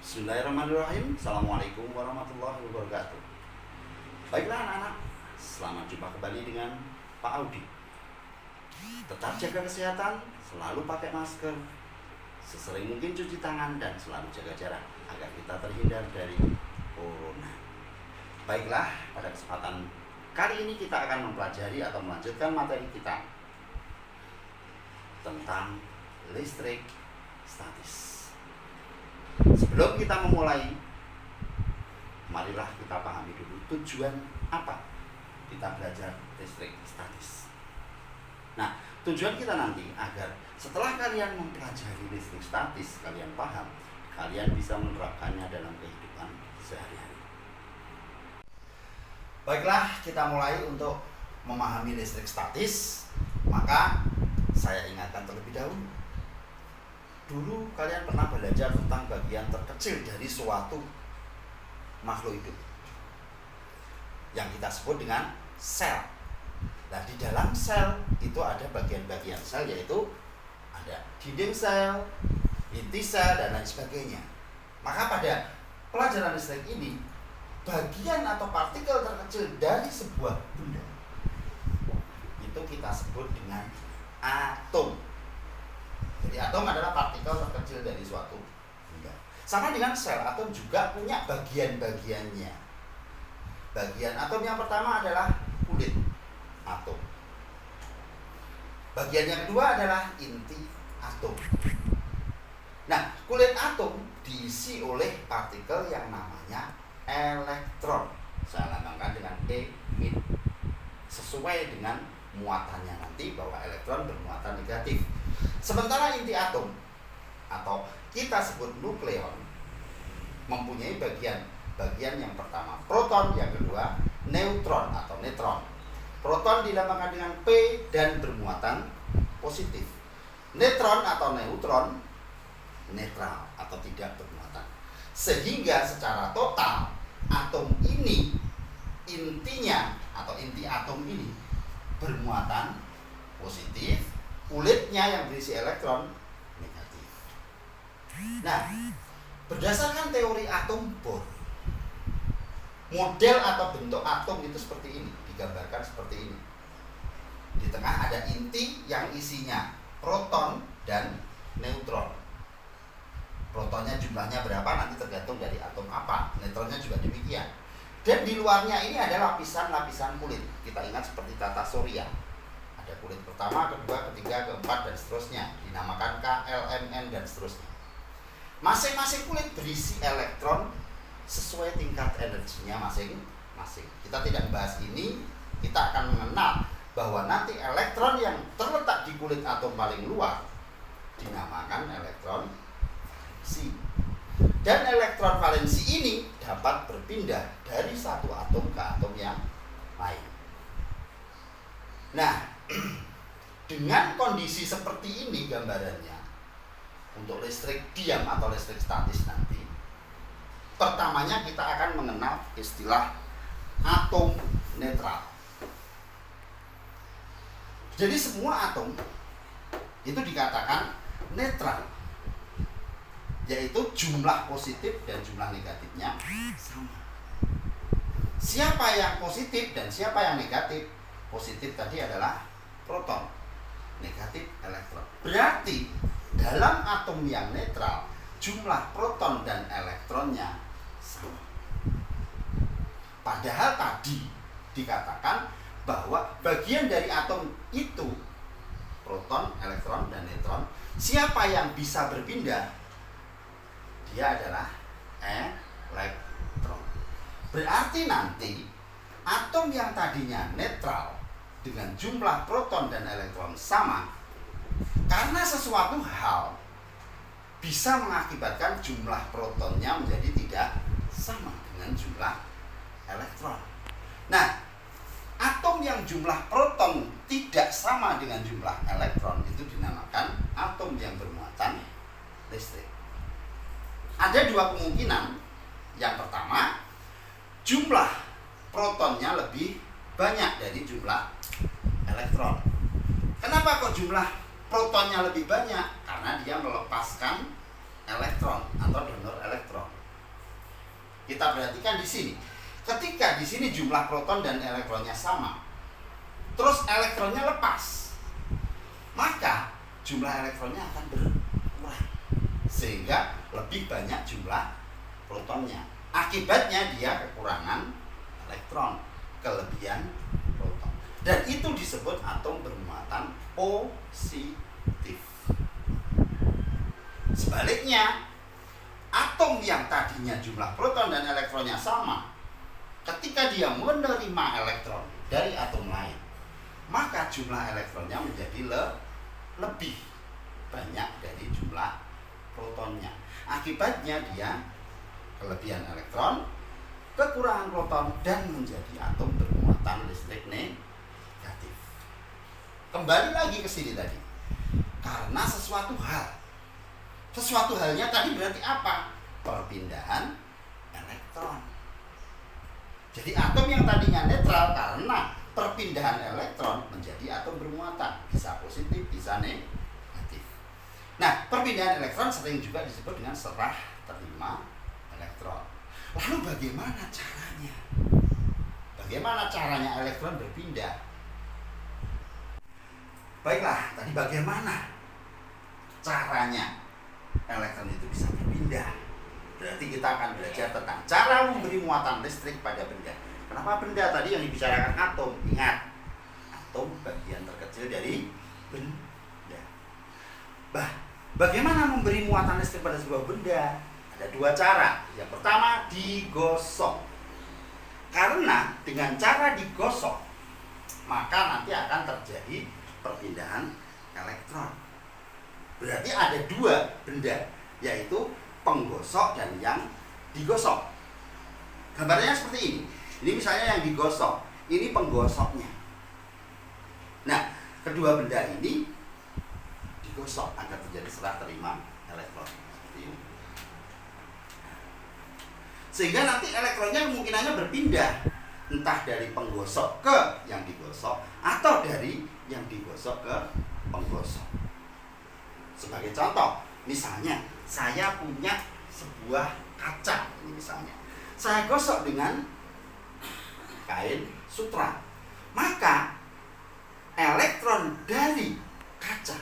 Bismillahirrahmanirrahim. Assalamualaikum warahmatullahi wabarakatuh. Baiklah anak-anak, selamat jumpa kembali dengan Pak Audi. Tetap jaga kesehatan, selalu pakai masker, sesering mungkin cuci tangan, dan selalu jaga jarak agar kita terhindar dari corona. Baiklah, pada kesempatan kali ini kita akan mempelajari atau melanjutkan materi kita tentang listrik statis. Sebelum kita memulai, marilah kita pahami dulu tujuan apa kita belajar listrik statis. Nah, tujuan kita nanti agar setelah kalian mempelajari listrik statis, kalian paham, kalian bisa menerapkannya dalam kehidupan sehari-hari. Baiklah, kita mulai untuk memahami listrik statis. Maka saya ingatkan terlebih dahulu. Dulu kalian pernah belajar tentang bagian terkecil dari suatu makhluk hidup yang kita sebut dengan sel. Nah, di dalam sel itu ada bagian-bagian sel, yaitu ada dinding sel, inti sel, dan lain sebagainya. Maka pada pelajaran listrik ini, bagian atau partikel terkecil dari sebuah benda itu kita sebut dengan atom. Jadi atom adalah partikel terkecil dari suatu benda. Sama dengan sel, atom juga punya bagian-bagiannya. Bagian atom yang pertama adalah kulit atom. Bagian yang kedua adalah inti atom. Nah, kulit atom diisi oleh partikel yang namanya elektron. Saya lambangkan dengan E min. Sesuai dengan muatannya nanti, bahwa elektron bermuatan negatif. Sementara inti atom atau kita sebut nukleon mempunyai bagian yang pertama proton, yang kedua neutron atau netron. Proton dilambangkan dengan P dan bermuatan positif. Netron atau neutron netral atau tidak bermuatan. Sehingga secara total atom ini, intinya atau inti atom ini bermuatan positif, kulitnya yang berisi elektron negatif. Nah, berdasarkan teori atom Bohr, model atau bentuk atom itu seperti ini, digambarkan seperti ini. Di tengah ada inti yang isinya proton dan neutron. Protonnya jumlahnya berapa nanti tergantung dari atom apa, neutronnya juga demikian. Dan di luarnya ini ada lapisan-lapisan kulit. Kita ingat seperti tata surya. Ada kulit pertama, kedua, ketiga, keempat, dan seterusnya. Dinamakan K, L, M, N, dan seterusnya. Masing-masing kulit berisi elektron sesuai tingkat energinya masing-masing. Kita tidak membahas ini, kita akan mengenal bahwa nanti elektron yang terletak di kulit atom paling luar dinamakan elektron valensi. Dan elektron valensi ini dapat berpindah dari satu atom ke atom yang lain. Nah, dengan kondisi seperti ini gambarannya untuk listrik diam atau listrik statis nanti, pertamanya kita akan mengenal istilah atom netral. Jadi semua atom itu dikatakan netral, yaitu jumlah positif dan jumlah negatifnya sama. Siapa yang positif dan siapa yang negatif? Positif tadi adalah proton, negatif elektron. Berarti dalam atom yang netral, jumlah proton dan elektronnya sama. Padahal tadi dikatakan bahwa bagian dari atom itu proton, elektron, dan neutron. Siapa yang bisa berpindah? Dia adalah elektron. Berarti nanti atom yang tadinya netral dengan jumlah proton dan elektron sama, karena sesuatu hal bisa mengakibatkan jumlah protonnya menjadi tidak sama dengan jumlah elektron. Nah, atom yang jumlah proton tidak sama dengan jumlah elektron itu dinamakan atom yang bermuatan listrik. Ada dua kemungkinan. Yang pertama, jumlah protonnya lebih banyak dari jumlah elektron. Kenapa kok jumlah protonnya lebih banyak? Karena dia melepaskan elektron atau donor elektron. Kita perhatikan di sini. Ketika di sini jumlah proton dan elektronnya sama, terus elektronnya lepas, maka jumlah elektronnya akan berkurang sehingga lebih banyak jumlah protonnya. Akibatnya dia kekurangan elektron, kelebihan proton. Dan itu disebut atom bermuatan positif. Sebaliknya, atom yang tadinya jumlah proton dan elektronnya sama, ketika dia menerima elektron dari atom lain, maka jumlah elektronnya menjadi lebih banyak dari jumlah protonnya. Akibatnya dia kelebihan elektron, kekurangan proton, dan menjadi atom bermuatan listrik negatif. Kembali lagi ke sini tadi. Karena sesuatu halnya tadi berarti apa? Perpindahan elektron. Jadi atom yang tadinya netral karena perpindahan elektron menjadi atom bermuatan, bisa positif, bisa negatif. Nah, perpindahan elektron sering juga disebut dengan serah terima elektron. Lalu bagaimana caranya? Bagaimana caranya elektron berpindah? Baiklah, tadi bagaimana caranya elektron itu bisa berpindah? Berarti kita akan belajar tentang cara memberi muatan listrik pada benda. Kenapa benda? Tadi yang dibicarakan atom. Ingat, atom bagian terkecil dari benda. Bagaimana memberi muatan listrik pada sebuah benda? Ada dua cara. Yang pertama, digosok. Karena dengan cara digosok, maka nanti akan terjadi perpindahan elektron. Berarti ada dua benda, yaitu penggosok dan yang digosok. Gambarnya seperti ini. Ini misalnya yang digosok, ini penggosoknya. Nah, kedua benda ini digosok agar terjadi serah terima elektron. Seperti ini. Sehingga nanti elektronnya kemungkinannya berpindah, entah dari penggosok ke yang digosok atau dari yang digosok ke penggosok. Sebagai contoh, misalnya saya punya sebuah kaca, ini misalnya. Saya gosok dengan kain sutra. Maka elektron dari kaca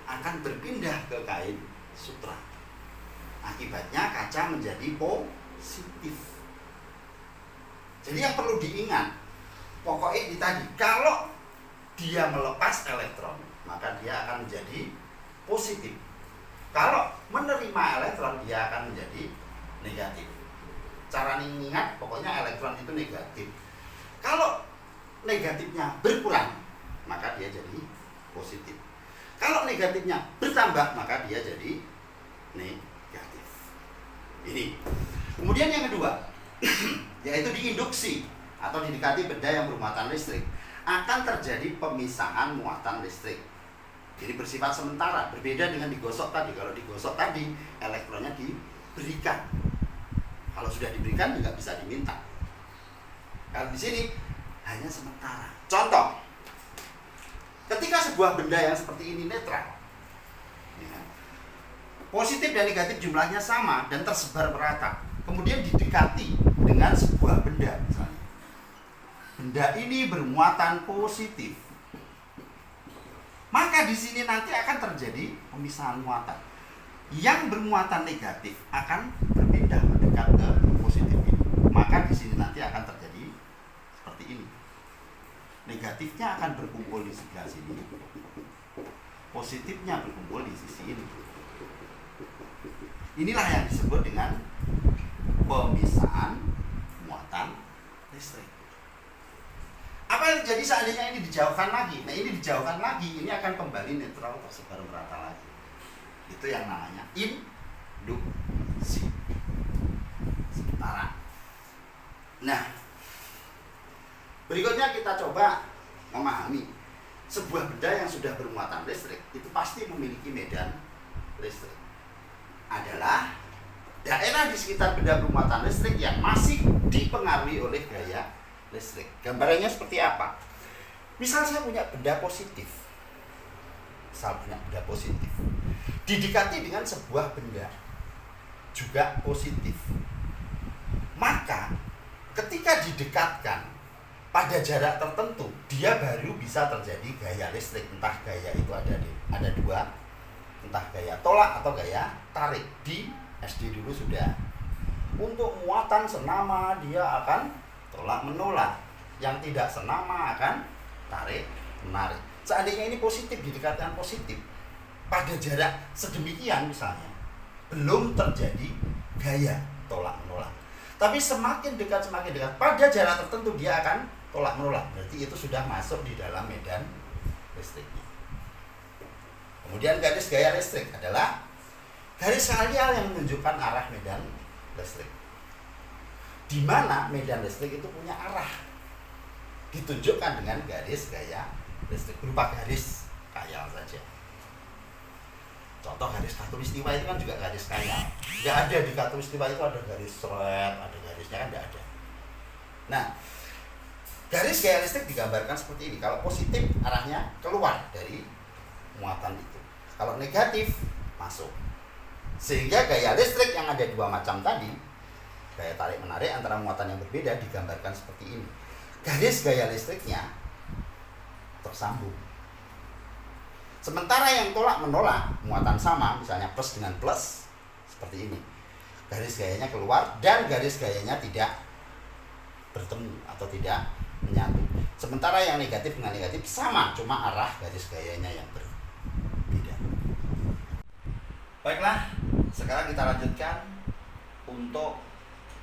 akan berpindah ke kain sutra. Akibatnya kaca menjadi positif. Jadi yang perlu diingat, pokoknya ini tadi, kalau dia melepas elektron, maka dia akan menjadi positif. Kalau menerima elektron, dia akan menjadi negatif. Cara mengingat, pokoknya elektron itu negatif. Kalau negatifnya berkurang, maka dia jadi positif. Kalau negatifnya bertambah, maka dia jadi negatif. Ini. Kemudian yang kedua, yaitu diinduksi atau didekati benda yang bermuatan listrik, akan terjadi pemisahan muatan listrik. Jadi bersifat sementara, berbeda dengan digosok tadi. Kalau digosok tadi, elektronnya diberikan. Kalau sudah diberikan, nggak bisa diminta. Kalau di sini hanya sementara. Contoh, ketika sebuah benda yang seperti ini netral, ya, positif dan negatif jumlahnya sama dan tersebar merata, kemudian didekati dengan sebuah benda, misalnya. Benda ini bermuatan positif. Maka di sini nanti akan terjadi pemisahan muatan. Yang bermuatan negatif akan berpindah mendekat ke positif ini. Maka di sini nanti akan terjadi seperti ini. Negatifnya akan berkumpul di sebelah sini. Positifnya berkumpul di sisi ini. Inilah yang disebut dengan pemisahan muatan listrik. Apa yang terjadi seandainya ini dijauhkan lagi? Nah, ini dijauhkan lagi, ini akan kembali netral, tersebar merata lagi. Itu yang namanya induksi sementara. Nah, berikutnya kita coba memahami sebuah benda yang sudah bermuatan listrik itu pasti memiliki medan listrik. Adalah daerah di sekitar benda bermuatan listrik yang masih dipengaruhi oleh gaya listrik. Gambarannya seperti apa? Misal saya punya benda positif. Didekati dengan sebuah benda juga positif. Maka ketika didekatkan pada jarak tertentu, dia baru bisa terjadi gaya listrik. Entah gaya itu ada dua, entah gaya tolak atau gaya tarik. Di SD dulu sudah. Untuk muatan senama dia akan tolak menolak, yang tidak senama akan tarik menarik. Seandainya ini positif, didekatkan positif pada jarak sedemikian misalnya, belum terjadi gaya tolak menolak. Tapi semakin dekat pada jarak tertentu dia akan tolak menolak. Berarti itu sudah masuk di dalam medan listriknya. Kemudian garis gaya listrik adalah garis radial yang menunjukkan arah medan listrik. Di mana medan listrik itu punya arah, ditunjukkan dengan garis gaya listrik berupa garis khayal saja. Contoh garis khatulistiwa itu kan juga garis khayal. Tidak ada di khatulistiwa itu ada garis seret, ada garisnya kan tidak ada. Nah, garis gaya listrik digambarkan seperti ini. Kalau positif arahnya keluar dari muatan itu. Kalau negatif masuk. Sehingga gaya listrik yang ada dua macam tadi, gaya tarik menarik antara muatan yang berbeda, digambarkan seperti ini. Garis gaya listriknya tersambung. Sementara yang tolak menolak, muatan sama, misalnya plus dengan plus, seperti ini. Garis gayanya keluar dan garis gayanya tidak bertemu atau tidak menyatu. Sementara yang negatif dengan negatif sama, cuma arah garis gayanya yang berbeda. Baiklah, sekarang kita lanjutkan untuk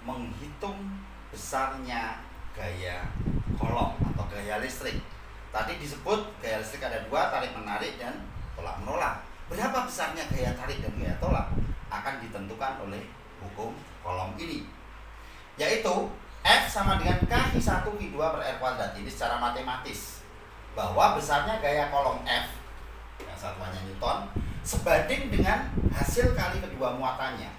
menghitung besarnya gaya kolom atau gaya listrik. Tadi disebut gaya listrik ada dua, tarik menarik dan tolak menolak. Berapa besarnya gaya tarik dan gaya tolak akan ditentukan oleh hukum kolom ini, yaitu F sama dengan K-1 Q2 per R kuadrat. Ini secara matematis, bahwa besarnya gaya kolom F, yang satuannya Newton, sebanding dengan hasil kali kedua muatannya.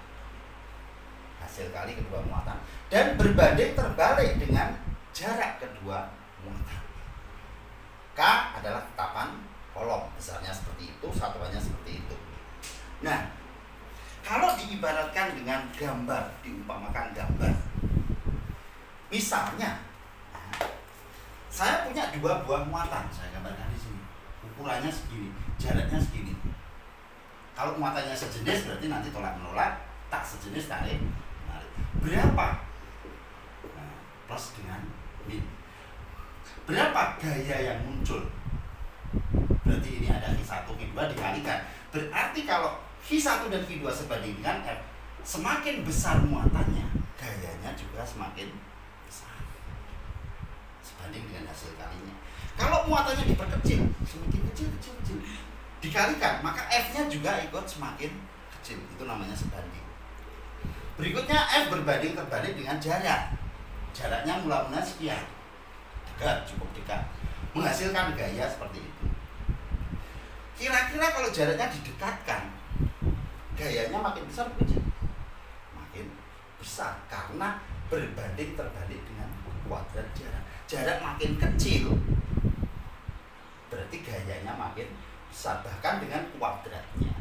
Hasil kali kedua muatan. Dan berbanding terbalik dengan jarak kedua muatan. K adalah tetapan kolom, besarnya seperti itu, satuannya seperti itu. Nah, kalau diibaratkan dengan gambar, diumpamakan gambar, misalnya, saya punya dua buah muatan, saya gambarkan di sini. Ukurannya segini, jaraknya segini. Kalau muatannya sejenis berarti nanti tolak menolak, tak sejenis tarik menarik. Berapa? Nah, plus dengan min. Berapa gaya yang muncul? Berarti ini ada Q1, Q2 dikalikan. Berarti kalau Q1 dan Q2 sebanding dengan F, semakin besar muatannya, gayanya juga semakin besar sebanding dengan hasil kalinya. Kalau muatannya diperkecil, semakin kecil, dikalikan, maka F-nya juga ikut semakin kecil. Itu namanya sebanding. Berikutnya F berbanding terbalik dengan jarak. Jaraknya mula-mula sekian. Dekat, cukup dekat. Menghasilkan gaya seperti itu. Kira-kira kalau jaraknya didekatkan, gayanya makin besar kecil? Makin besar, karena berbanding terbalik dengan kuadrat jarak. Jarak makin kecil, berarti gayanya makin besar, bahkan dengan kuadratnya.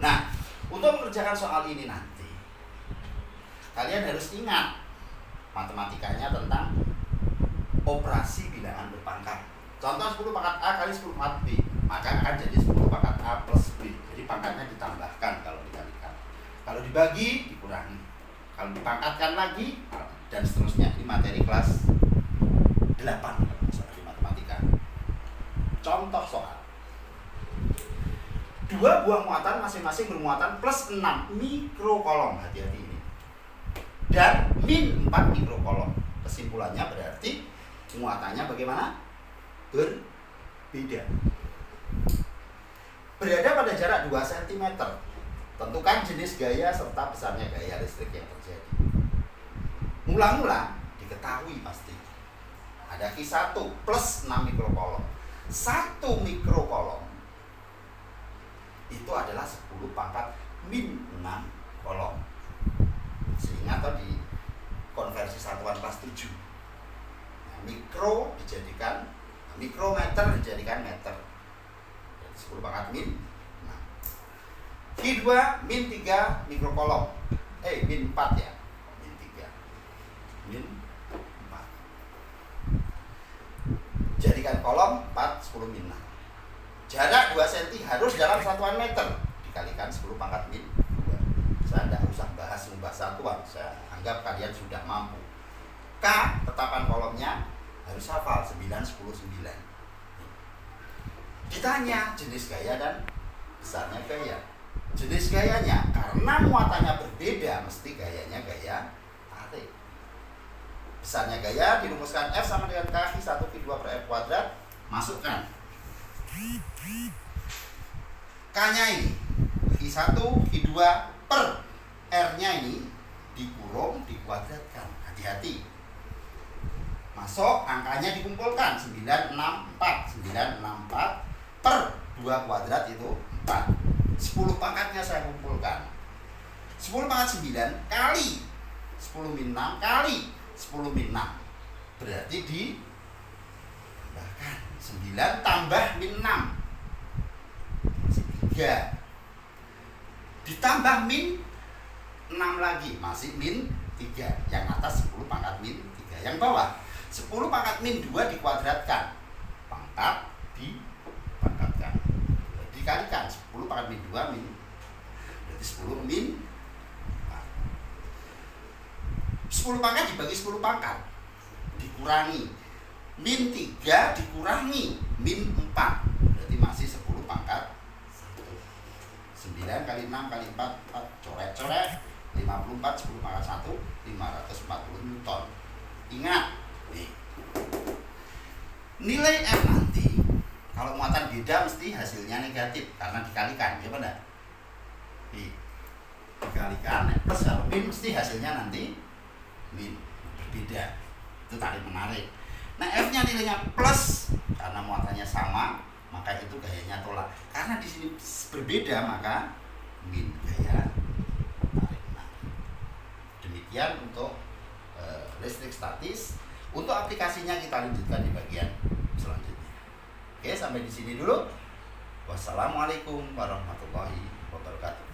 Nah, untuk mengerjakan soal ini nanti, kalian harus ingat matematikanya tentang operasi bilangan berpangkat. Contoh 10 pangkat A kali 10 pangkat B, maka akan jadi 10 pangkat A plus B. Jadi pangkatnya ditambahkan kalau dikalikan. Kalau dibagi, dikurangi. Kalau dipangkatkan lagi, dan seterusnya. Ini materi kelas 8 kalau misalnya di matematika. Contoh soal. Dua buah muatan masing-masing bermuatan plus 6 mikrokolom. Hati-hati ini. Dan min 4 mikrokolom. Kesimpulannya berarti muatannya bagaimana? Berbeda. Berada pada jarak 2 cm. Tentukan jenis gaya serta besarnya gaya listrik yang terjadi. Mula-mula diketahui pasti. Ada Q1 plus 6 mikrokolom. 1 mikrokolom itu adalah 10 pangkat min 6 kolom. Sehingga tadi konversi satuan kelas 7. Nah, mikro dijadikan mikrometer dijadikan meter. 10 pangkat min 6. Q2 min 3 mikrokolom. Min 4 ya. Jadikan kolom 4, 10 min 6. Jarak 2 cm harus dalam satuan meter, dikalikan 10 pangkat min 2. Saya tidak usah membahas satuan, saya anggap kalian sudah mampu. K, tetapan kolomnya harus hafal 9, 10, 9. Ditanya jenis gaya dan besarnya gaya. Jenis gayanya, karena muatannya berbeda, mesti gayanya gaya tarik. Besarnya gaya dirumuskan F sama dengan K I 1 I 2 per R kuadrat. Masukkan K-nya ini I1, I2 per R-nya ini dikurung, dikuadratkan. Hati-hati. Masuk, angkanya dikumpulkan 964 per 2 kuadrat itu 4. 10 pangkatnya saya kumpulkan. 10 pangkat 9 kali 10 min 6 kali 10 min 6. Berarti ditambahkan 9 tambah min 6 masih 3. Ditambah min 6 lagi masih min 3. Yang atas 10 pangkat min 3. Yang bawah 10 pangkat min 2 dikuadratkan. Pangkat dipangkatkan. Dikalikan 10 pangkat min 2 min. Berarti 10 min 10 pangkat dibagi 10 pangkat. Dikurangi min 3 dikurangi min 4. Berarti masih 10 pangkat 1. 9 kali 6 kali 4 coret-coret 54 10 pangkat 1 540 Newton. Ingat nih, nilai F nanti kalau muatan beda mesti hasilnya negatif karena dikalikan, ya benar? Dikalikan plus kalau min mesti hasilnya nanti min, berbeda. Itu tarik menarik. Nah, F-nya nilainya plus karena muatannya sama, maka itu gayanya tolak. Karena di sini berbeda maka min gaya tarik menarik. Demikian untuk listrik statis. Untuk aplikasinya kita lanjutkan di bagian selanjutnya. Oke, sampai di sini dulu. Wassalamualaikum warahmatullahi wabarakatuh.